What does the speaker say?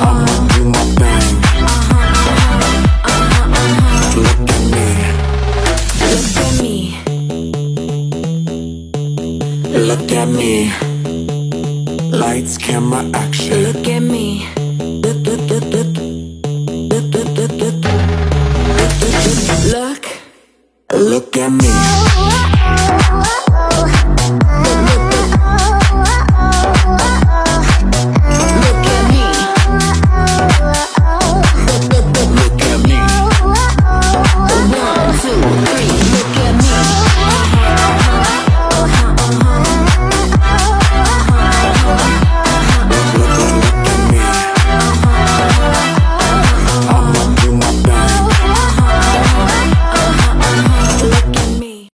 I'ma do my thing. Look at me. Look at me. Look at me. Lights, camera, action. Look at me. Look